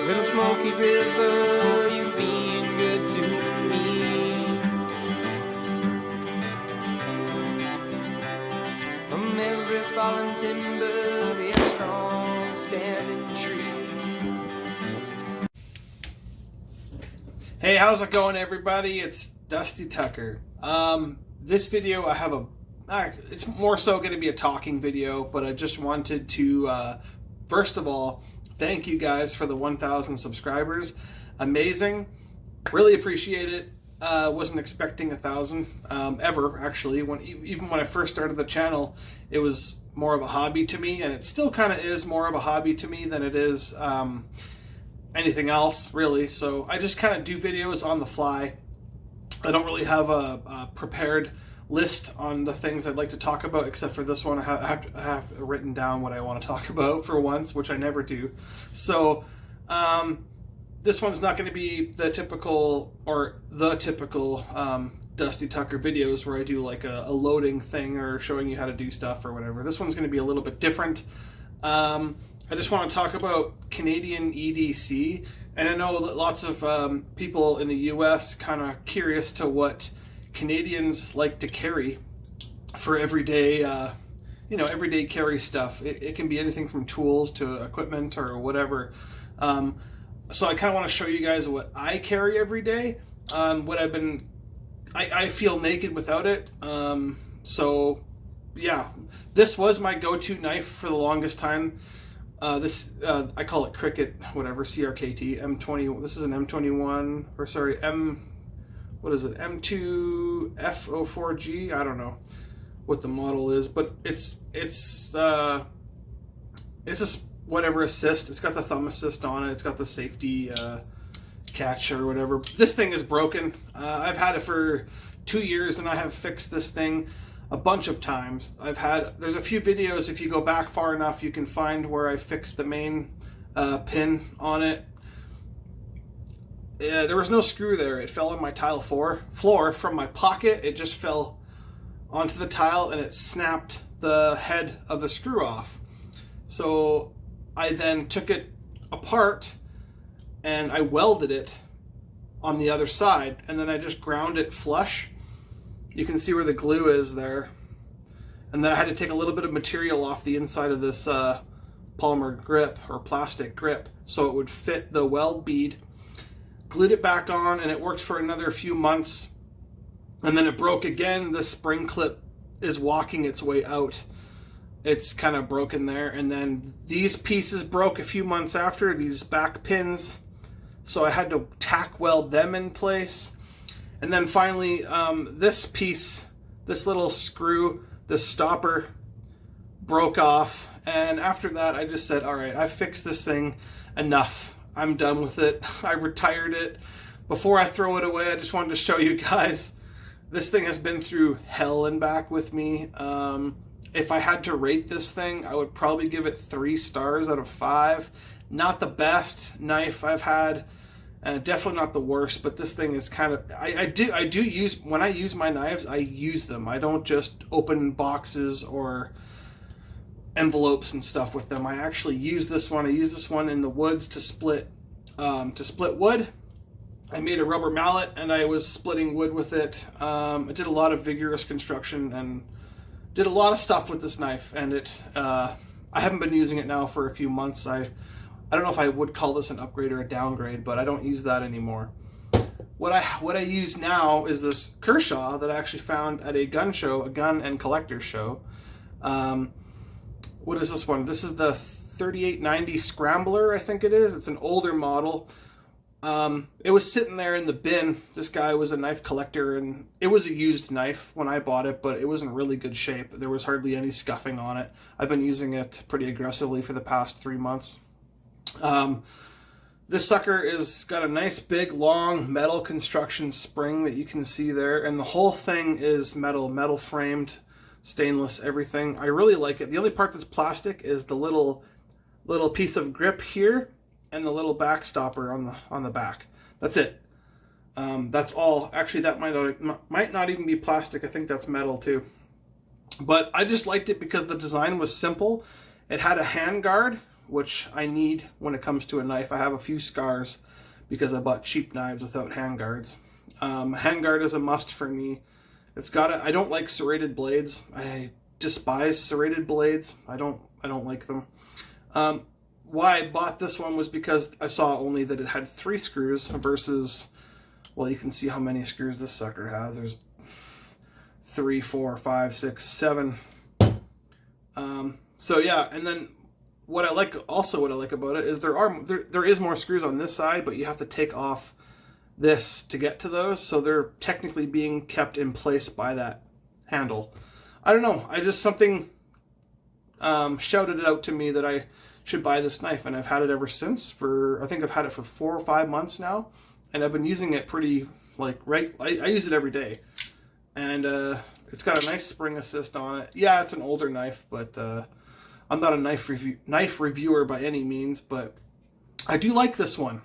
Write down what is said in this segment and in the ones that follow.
Little Smoky River, you being good to me. From every fallen timber, be a strong standing tree. Hey, how's it going, everybody? It's Dusty Tucker. This video, I have it's more so going to be a talking video, but I just wanted to, first of all, thank you guys for the 1,000 subscribers. Amazing. Really appreciate it. Wasn't expecting 1,000 ever, actually. Even when I first started the channel, it was more of a hobby to me, and it still kind of is more of a hobby to me than it is anything else, really. So I just kind of do videos on the fly. I don't really have a prepared list on the things I'd like to talk about, except for this one. I have written down what I want to talk about for once, which I never do. So this one's not going to be the typical Dusty Tucker videos where I do like a loading thing or showing you how to do stuff or whatever. This one's going to be a little bit different. I just want to talk about Canadian EDC, and I know that lots of people in the US kind of curious to what Canadians like to carry for everyday, everyday carry stuff. It can be anything from tools to equipment or whatever. So I kind of want to show you guys what I carry every day. I feel naked without it. So yeah, this was my go-to knife for the longest time. I call it Cricket, whatever, CRKT, M20. This is an M21, or sorry, what is it, M2F04G? I don't know what the model is, but it's a whatever assist. It's got the thumb assist on it. It's got the safety catch or whatever. This thing is broken. I've had it for 2 years, and I have fixed this thing a bunch of times. There's a few videos, if you go back far enough, you can find where I fixed the main pin on it. There was no screw there. It fell on my tile floor from my pocket. It just fell onto the tile and it snapped the head of the screw off. So I then took it apart and I welded it on the other side, and then I just ground it flush. You can see where the glue is there. And then I had to take a little bit of material off the inside of this polymer grip or plastic grip so it would fit the weld bead. Glued it back on, and it worked for another few months, and then it broke again. The spring clip is walking its way out. It's kind of broken there, and then these pieces broke a few months after, these back pins, so I had to tack weld them in place. And then finally this piece, this little screw, this stopper, broke off, and after that I just said, all right, I fixed this thing enough. I'm done with it. I retired it. Before I throw it away, I just wanted to show you guys. This thing has been through hell and back with me. If I had to rate this thing, I would probably give it 3 stars out of 5. Not the best knife I've had, definitely not the worst, but this thing is kind of, I do use, when I use my knives, I use them. I don't just open boxes or envelopes and stuff with them. I actually use this one. I use this one in the woods to split wood. I made a rubber mallet and I was splitting wood with it. I did a lot of vigorous construction and did a lot of stuff with this knife, and I haven't been using it now for a few months. I don't know if I would call this an upgrade or a downgrade, but I don't use that anymore. What I use now is this Kershaw that I actually found at a gun show, a gun and collector show. What is this one? This is the 3890 Scrambler, I think it is. It's an older model. It was sitting there in the bin. This guy was a knife collector, and it was a used knife when I bought it, but it was in really good shape. There was hardly any scuffing on it. I've been using it pretty aggressively for the past 3 months. This sucker is got a nice big long metal construction spring that you can see there, and the whole thing is metal framed, stainless, everything. I really like it. The only part that's plastic is the little piece of grip here and the little back stopper on the back. That's it. That's all. Actually, that might not even be plastic. I think that's metal too. But I just liked it because the design was simple. It had a hand guard which I need when it comes to a knife. I have a few scars because I bought cheap knives without handguards. Handguard is a must for me. It's got I don't like serrated blades. I despise serrated blades. I don't like them. Why I bought this one was because I saw only that it had 3 screws versus, well, you can see how many screws this sucker has. There's 3, 4, 5, 6, 7. So yeah, and then what I like about it is there is more screws on this side, but you have to take off this to get to those, so they're technically being kept in place by that handle. I don't know, something shouted it out to me that I should buy this knife, and I've had it ever since. I think I've had it for 4 or 5 months now, and I've been using it pretty, like, I use it every day. And it's got a nice spring assist on it. Yeah, it's an older knife, but I'm not a knife reviewer by any means, but I do like this one.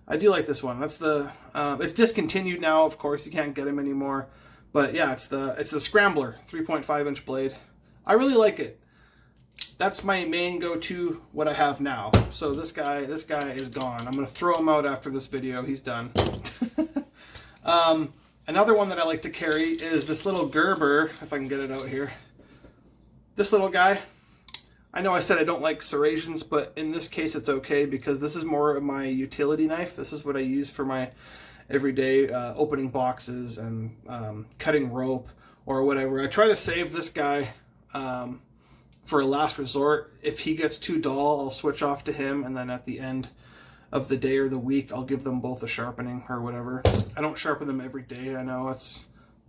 That's the it's discontinued now, of course. You can't get them anymore. But yeah, it's the Scrambler 3.5-inch blade. I really like it. That's my main go-to, what I have now. So this guy is gone. I'm gonna throw him out after this video. He's done. Another one that I like to carry is this little Gerber, if I can get it out here. This little guy. I know I said I don't like serrations, but in this case it's okay because this is more of my utility knife. This is what I use for my everyday opening boxes and cutting rope or whatever. I try to save this guy for a last resort. If he gets too dull, I'll switch off to him, and then at the end of the day or the week, I'll give them both a sharpening or whatever. I don't sharpen them every day. I know it's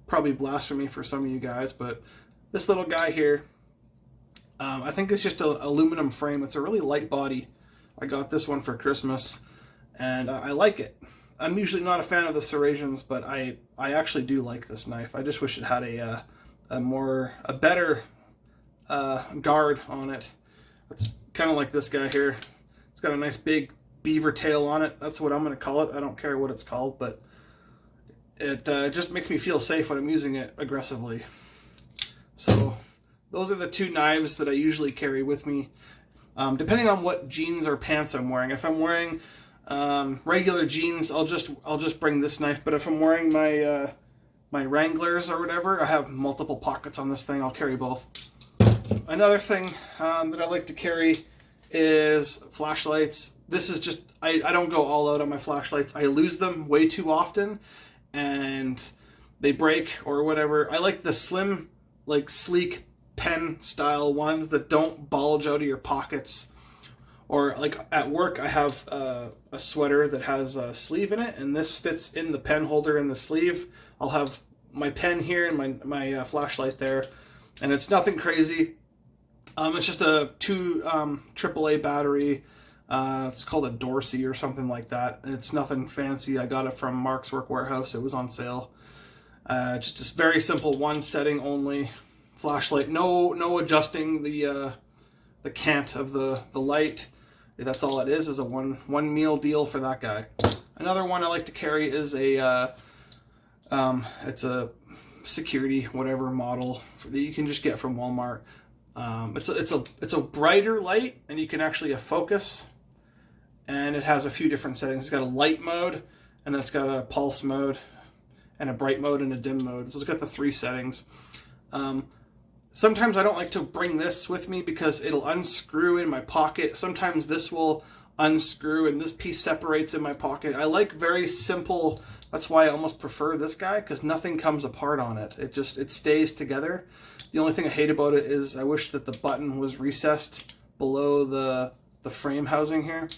probably blasphemy for some of you guys, but this little guy here, I think it's just an aluminum frame. It's a really light body. I got this one for Christmas, and I like it. I'm usually not a fan of the serrations, but I actually do like this knife. I just wish it had a better guard on it. It's kind of like this guy here. It's got a nice big beaver tail on it. That's what I'm going to call it. I don't care what it's called, but it just makes me feel safe when I'm using it aggressively. So those are the 2 knives that I usually carry with me, depending on what jeans or pants I'm wearing. If I'm wearing regular jeans, I'll just bring this knife. But if I'm wearing my my Wranglers or whatever, I have multiple pockets on this thing. I'll carry both. Another thing that I like to carry is flashlights. This is just, I don't go all out on my flashlights. I lose them way too often and they break or whatever. I like the slim, like sleek pen style ones that don't bulge out of your pockets. Or like at work, I have a sweater that has a sleeve in it, and this fits in the pen holder in the sleeve. I'll have my pen here and my flashlight there, and it's nothing crazy. It's just a 2 AAA battery. It's called a Dorsey or something like that. It's nothing fancy. I got it from Mark's Work Warehouse. It was on sale. Just very simple, 1 setting only flashlight. No adjusting the cant of the light. That's all it is a one meal deal for that guy. Another one I like to carry is it's a security whatever model that you can just get from Walmart. It's a brighter light, and you can actually focus, and it has a few different settings. It's got a light mode, and then it's got a pulse mode, and a bright mode, and a dim mode. So it's got the 3 settings. Sometimes I don't like to bring this with me because it'll unscrew in my pocket. Sometimes this will unscrew and this piece separates in my pocket. I like very simple. That's why I almost prefer this guy, because nothing comes apart on it. It stays together. The only thing I hate about it is I wish that the button was recessed below the frame housing here,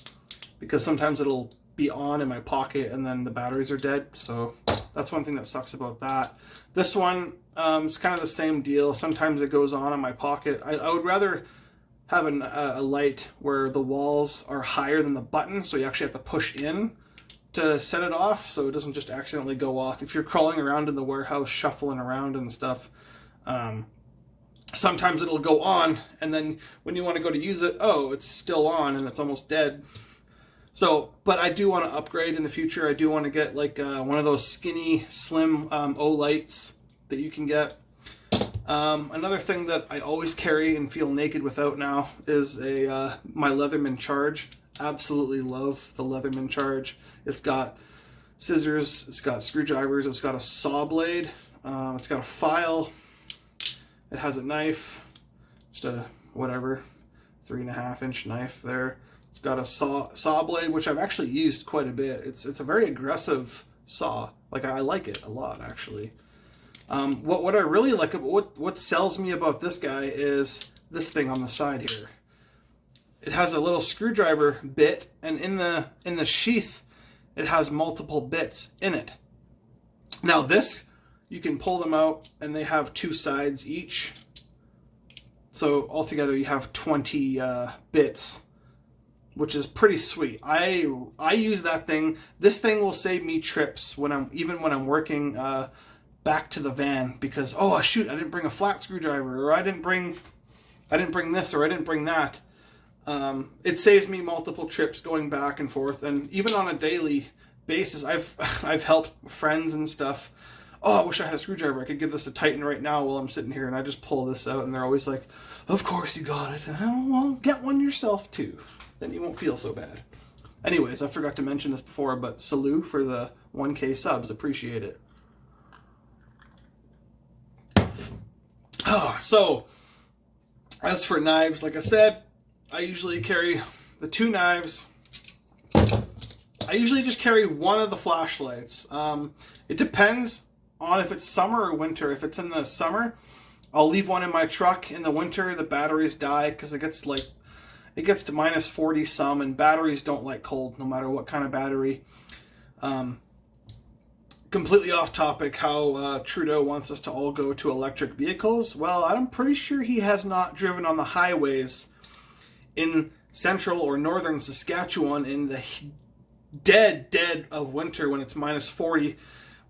because sometimes it'll be on in my pocket and then the batteries are dead. So that's one thing that sucks about that. This one, it's kind of the same deal. Sometimes it goes on in my pocket. I would rather have a light where the walls are higher than the button, so you actually have to push in to set it off, so it doesn't just accidentally go off. If you're crawling around in the warehouse, shuffling around and stuff, sometimes it'll go on, and then when you want to go to use it, oh, it's still on and it's almost dead. So, but I do want to upgrade in the future. I do want to get like one of those skinny, slim O lights that you can get. Another thing that I always carry and feel naked without now is my Leatherman Charge. Absolutely love the Leatherman Charge. It's got scissors, it's got screwdrivers, it's got a saw blade, it's got a file, it has a knife, just a whatever 3.5-inch knife there. It's got a saw blade, which I've actually used quite a bit. It's a very aggressive saw. Like, I like it a lot, actually. What I really like about what sells me about this guy is this thing on the side here. It has a little screwdriver bit, and in the sheath, it has multiple bits in it. Now this, you can pull them out, and they have 2 sides each. So altogether, you have 20 bits, which is pretty sweet. I use that thing. This thing will save me trips when I'm working back to the van, because shoot, I didn't bring a flat screwdriver, or I didn't bring this, or I didn't bring that. It saves me multiple trips going back and forth, and even on a daily basis, I've helped friends and stuff. I wish I had a screwdriver. I could give this a tighten right now while I'm sitting here, and I just pull this out, and they're always like, "Of course you got it." Well, get one yourself too. Then you won't feel so bad. Anyways, I forgot to mention this before, but salute for the 1K subs. Appreciate it. So, as for knives, like I said, I usually carry the 2 knives. I usually just carry one of the flashlights. It depends on if it's summer or winter. If it's in the summer, I'll leave one in my truck. In the winter, the batteries die because it gets to minus 40 some, and batteries don't like cold, no matter what kind of battery. Completely off topic, how Trudeau wants us to all go to electric vehicles. Well, I'm pretty sure he has not driven on the highways in central or northern Saskatchewan in the dead of winter when it's minus 40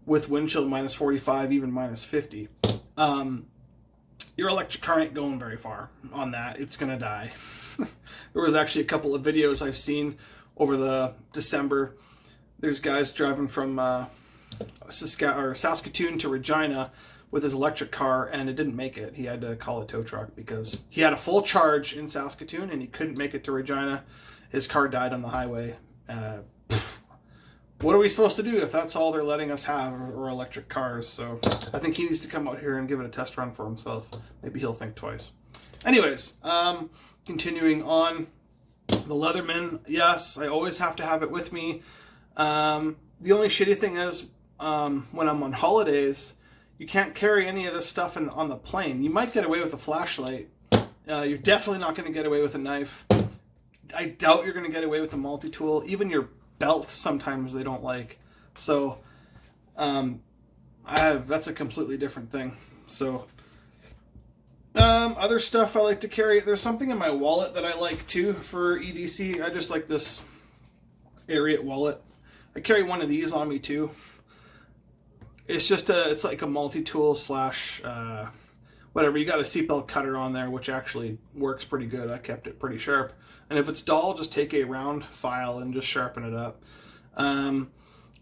with wind chill minus 45, even minus 50. Your electric car ain't going very far on that. It's going to die. There was actually a couple of videos I've seen over the December. There's guys driving from Saskatoon to Regina with his electric car, and it didn't make it. He had to call a tow truck because he had a full charge in Saskatoon and he couldn't make it to Regina. His car died on the highway. What are we supposed to do if that's all they're letting us have, or electric cars? So I think he needs to come out here and give it a test run for himself. Maybe he'll think twice. Anyways, continuing on, the Leatherman, yes, I always have to have it with me. The only shitty thing is, when I'm on holidays, you can't carry any of this stuff on the plane. You might get away with a flashlight. You're definitely not going to get away with a knife. I doubt you're going to get away with a multi-tool. Even your belt, sometimes they don't like. So, that's a completely different thing. So, other stuff I like to carry. There's something in my wallet that I like too for EDC. I just like this Ariat wallet. I carry one of these on me too. It's just it's like a multi-tool slash whatever. You got a seatbelt cutter on there, which actually works pretty good. I kept it pretty sharp. And if it's dull, just take a round file and just sharpen it up.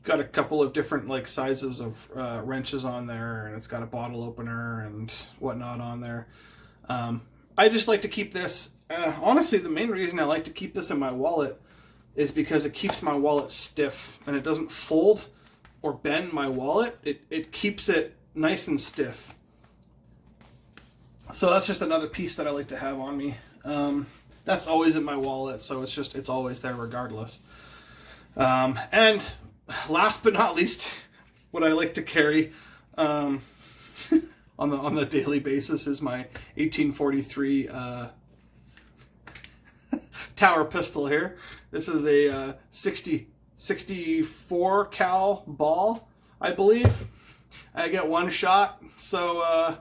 Got a couple of different sizes of wrenches on there, and it's got a bottle opener and whatnot on there. I just like to keep this. Honestly, the main reason I like to keep this in my wallet is because it keeps my wallet stiff, and it doesn't fold or bend my wallet. It keeps it nice and stiff. So that's just another piece that I like to have on me. That's always in my wallet, so it's always there regardless. And last but not least, what I like to carry on the daily basis is my 1843 Tower pistol here. This is a 64 cal ball, I believe. I get one shot, so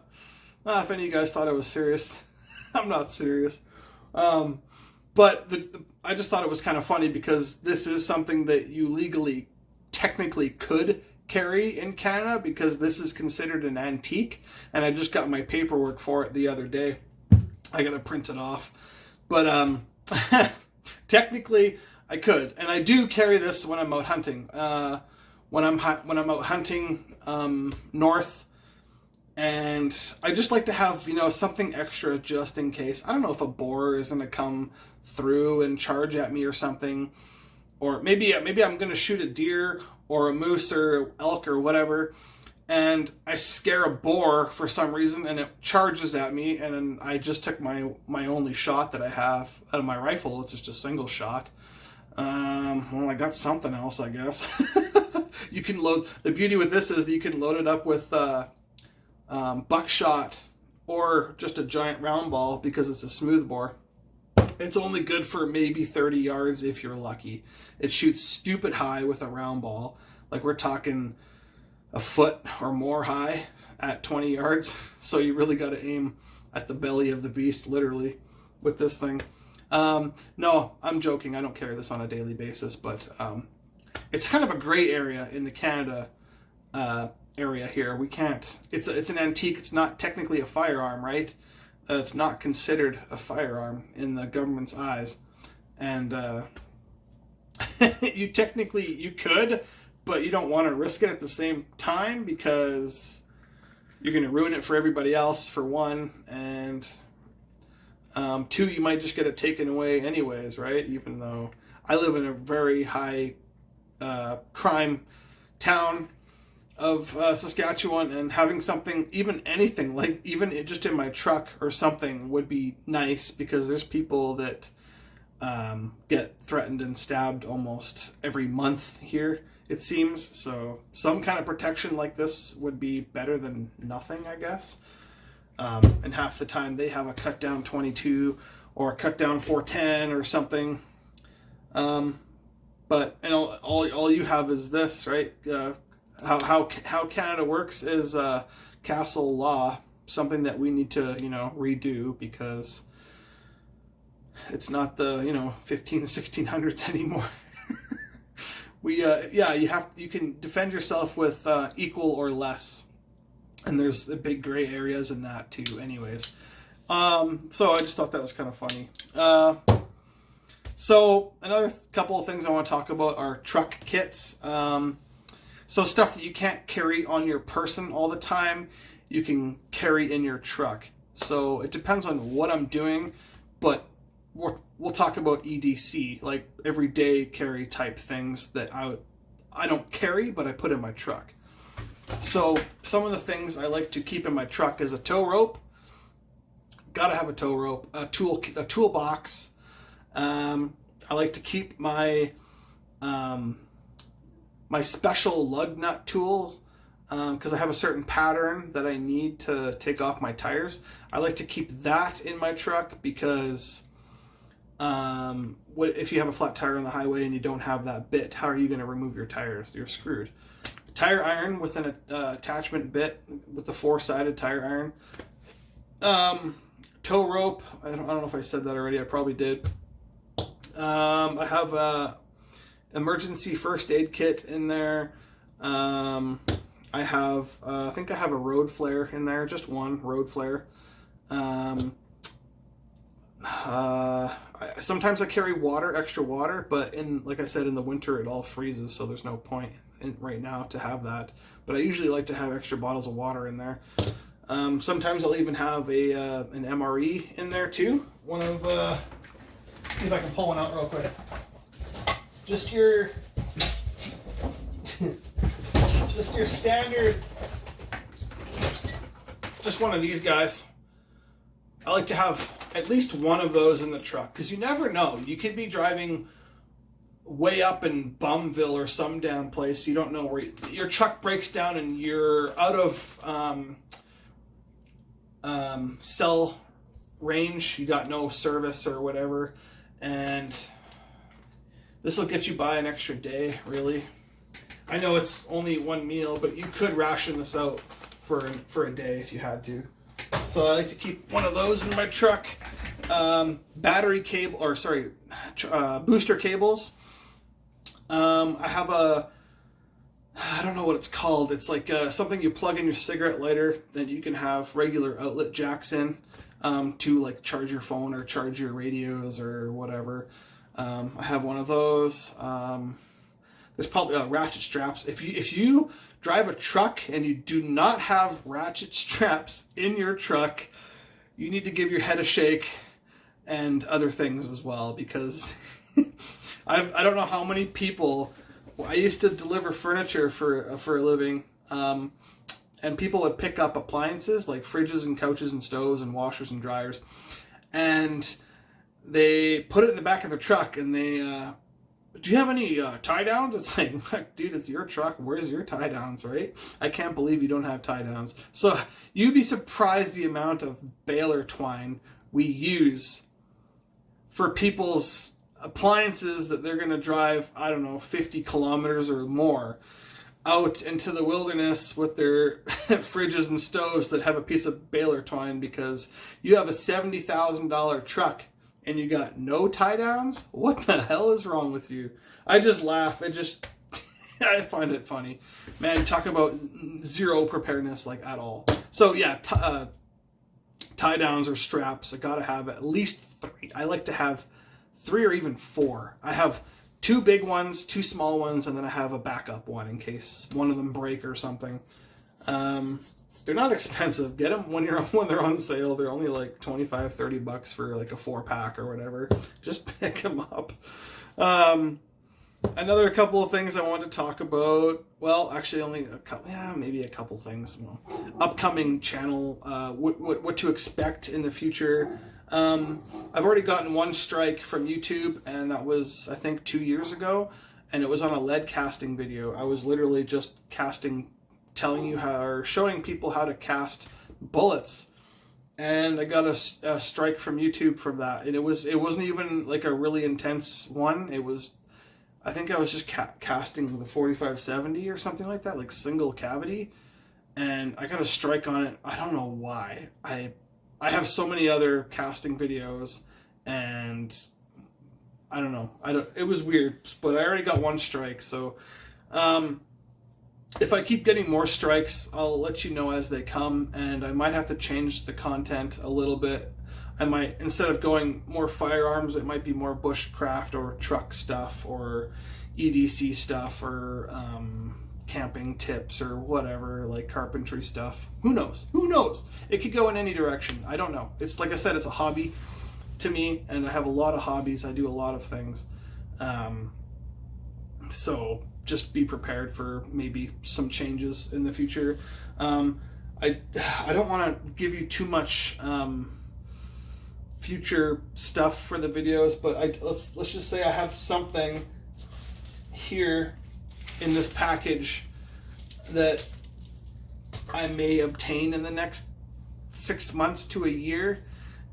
if any of you guys thought I was serious, I'm not serious. But I just thought it was kind of funny because this is something that you legally, technically could carry in Canada because this is considered an antique, and I just got my paperwork for it the other day. I gotta print it off. But technically I could, and I do carry this when I'm out hunting. When I'm out hunting north And I just like to have, something extra just in case. I don't know if a boar is going to come through and charge at me or something. Or maybe I'm going to shoot a deer or a moose or elk or whatever, and I scare a boar for some reason and it charges at me, and then I just took my only shot that I have out of my rifle. It's just a single shot. Well, I got something else, I guess. You can load. The beauty with this is that you can load it up with buckshot or just a giant round ball because it's a smoothbore. It's only good for maybe 30 yards if you're lucky. It shoots stupid high with a round ball. Like we're talking a foot or more high at 20 yards. So you really got to aim at the belly of the beast, literally, with this thing. No, I'm joking. I don't carry this on a daily basis, but it's kind of a gray area in the Canada area here. We can't. It's an antique. It's not technically a firearm, right? It's not considered a firearm in the government's eyes, and you could, but you don't want to risk it at the same time because you're going to ruin it for everybody else, for one, and two, you might just get it taken away anyways, right? Even though I live in a very high crime town of Saskatchewan, and having something, even anything, like even just in my truck or something would be nice, because there's people that get threatened and stabbed almost every month here, it seems. So some kind of protection like this would be better than nothing, I guess. And half the time they have a cut down 22 or a cut down 410 or something. But all you have is this, right? How Canada works is castle law, something that we need to redo, because it's not the 1600s anymore. You can defend yourself with equal or less, and there's the big gray areas in that too. Anyways, so I just thought that was kind of funny. So another couple of things I want to talk about are truck kits. So stuff that you can't carry on your person all the time, you can carry in your truck. So it depends on what I'm doing, but we'll talk about EDC, like everyday carry type things that I don't carry, but I put in my truck. So some of the things I like to keep in my truck is a tow rope. Gotta have a tow rope, a toolbox. I like to keep my my special lug nut tool, because I have a certain pattern that I need to take off my tires. I like to keep that in my truck because if you have a flat tire on the highway and you don't have that bit, how are you going to remove your tires? You're screwed. Tire iron with an attachment bit with the 4-sided tire iron. Tow rope. I don't know if I said that already. I probably did. I have a emergency first aid kit in there. I think I have a road flare in there, just one road flare. Sometimes I carry water, extra water, but like I said, in the winter it all freezes, so there's no point right now to have that. But I usually like to have extra bottles of water in there. Sometimes I'll even have an MRE in there too. See if I can pull one out real quick. Just your standard, just one of these guys. I like to have at least one of those in the truck, because you never know. You could be driving way up in Bumville or some damn place. You don't know where your truck breaks down and you're out of cell range. You got no service or whatever, and this will get you by an extra day, really. I know it's only one meal, but you could ration this out for a day if you had to. So I like to keep one of those in my truck. Battery cable, booster cables. I have I don't know what it's called. It's like something you plug in your cigarette lighter that you can have regular outlet jacks in to like charge your phone or charge your radios or whatever. I have one of those. there's probably ratchet straps. If you drive a truck and you do not have ratchet straps in your truck, you need to give your head a shake and other things as well, because I don't know how many people. I used to deliver furniture for a living, and people would pick up appliances like fridges and couches and stoves and washers and dryers, and they put it in the back of their truck, and they, do you have any tie downs? It's like, dude, it's your truck. Where's your tie downs, right? I can't believe you don't have tie downs. So you'd be surprised the amount of baler twine we use for people's appliances that they're going to drive, I don't know, 50 kilometers or more out into the wilderness with their fridges and stoves that have a piece of baler twine, because you have a $70,000 truck and you got no tie downs. What the hell is wrong with you? I just laugh. I find it funny, man. Talk about zero preparedness, like, at all. So yeah, tie downs or straps, I gotta have at least 3. I like to have 3 or even 4. I have 2 big ones, 2 small ones, and then I have a backup one in case one of them break or something. They're not expensive. Get them when they're on sale. They're only like $25-$30 for like a 4-pack or whatever. Just pick them up. Another couple of things I want to talk about. Well, actually, only a couple. Yeah, maybe a couple things. Well, upcoming channel. What to expect in the future. I've already gotten 1 strike from YouTube, and that was, I think, 2 years ago, and it was on a lead casting video. I was literally just showing people how to cast bullets, and I got a strike from YouTube from that. And it wasn't even like a really intense one. It was, I think I was just casting the 4570 or something like that, like single cavity, and I got a strike on it. I don't know why. I have so many other casting videos, and I don't know. It was weird, but I already got 1 strike. So, if I keep getting more strikes, I'll let you know as they come, and I might have to change the content a little bit. I might, instead of going more firearms, it might be more bushcraft or truck stuff or EDC stuff or camping tips or whatever, like carpentry stuff. Who knows? It could go in any direction. I don't know. It's like I said, it's a hobby to me, and I have a lot of hobbies. I do a lot of things. So just be prepared for maybe some changes in the future. I don't want to give you too much future stuff for the videos, but let's just say I have something here in this package that I may obtain in the next 6 months to a year,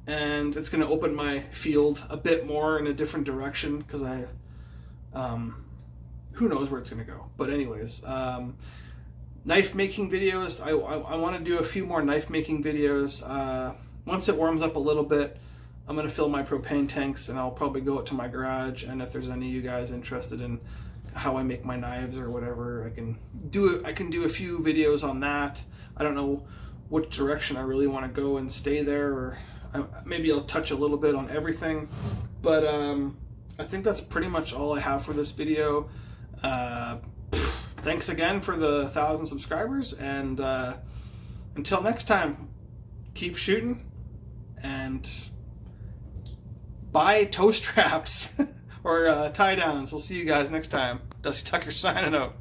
and it's going to open my field a bit more in a different direction, because who knows where it's going to go. But anyways, knife making videos. I want to do a few more knife making videos. Once it warms up a little bit, I'm going to fill my propane tanks, and I'll probably go out to my garage, and if there's any of you guys interested in how I make my knives or whatever, I can do a few videos on that. I don't know what direction I really want to go and stay there, or maybe I'll touch a little bit on everything, but I think that's pretty much all I have for this video. Thanks again for the 1,000 subscribers, and until next time, keep shooting and buy toe straps or tie downs. We'll see you guys next time. Dusty Tucker signing out.